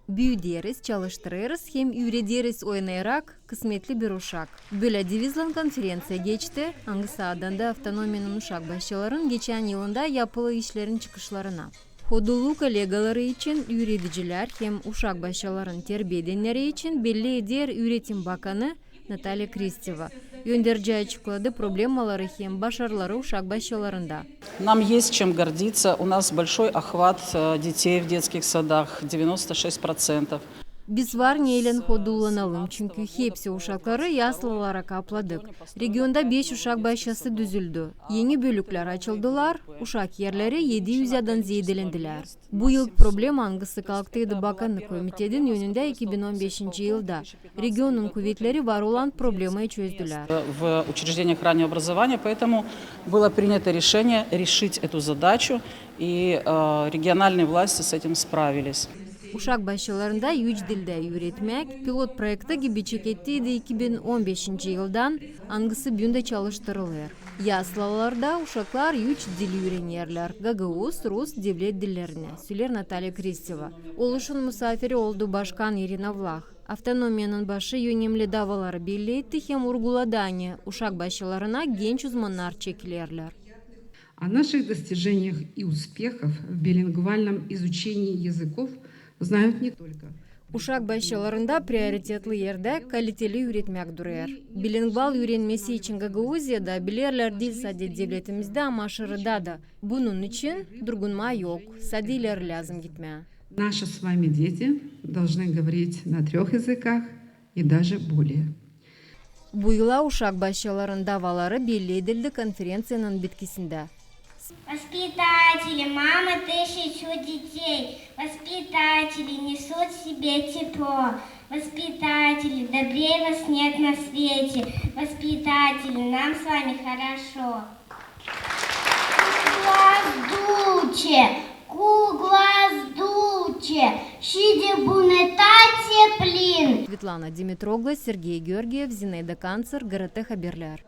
Büyüderiz, çalıştırırız hem ürederiz oynayarak kısmetli bir uşak. Böyle divizlan konferansiya geçti. Hangi sahada avtonomiyanın uşak başçıların geçen yılında yapılı işlerin çıkışlarına. Hodulu kolegaları için üreticiler hem uşak başçıların terbiye edenleri için belli eder Üretim Bakanı Natalya Kristeva. Yönderici açıkladı problemaları hem başarıları uşak başçılarında. Нам есть чем гордиться. У нас большой охват детей в детских садах, 96%. Biz var neyle hodullanalım çünkü hepsi uşakları yaslalara kapladık. Regionda 5 uşak başçısı düzüldü. Yeni bölükler açıldılar, uşak yerleri 700'den zedelendiler. Bu yıl problem hangisi kalktıydı Bakanlık Komite'nin yönünde 2015 yılda. Regionun kuvvetleri var olan problemi çözdüler. В учреждениях раннего образования, поэтому было принято решение решить эту задачу, и региональные власти с этим справились. Uşak başçılarında 3 dilde üretmek pilot projekti gibi çekettiydi 2015 yıldan hangisi bünde çalıştırılır. Yaslalarda uşaklar 3 dil öğrenirler. Gagavuz, Rus devlet dillerini, söyler Natalya Kristeva. Oluşun misafiri oldu Başkan Irina Vlach. Avtonomiyanın başı önemli davaları belli etti hem urguladığını uşak başçılarına genç uzmanlar çekilirler. О наших достижениях и успехах в билингвальном изучении языков знают не только. Uşak başçılarında prioritetli yerde kaliteli üretmek duruyor. Bilingval öğrenmesi için Gagavuzya'da bilirler dil sade devletimizde ama aşırıda da. Bunun için durgunma yok. Sadiler lazım gitmeye. Наши с вами дети должны говорить на 3 языках и даже более. Bu yıla uşak başçıların davaları belli edildi konferansiyanın bitkisinde. Воспитатели, мамы тысячу детей. Воспитатели несут в себе тепло. Воспитатели, добрее вас нет на свете. Воспитатели, нам с вами хорошо. Куглаздуче, шиде бунетате плин. Светлана Димитрогла, Сергей Георгиев, Зинаида Канцер, ГРТ Хаберлер.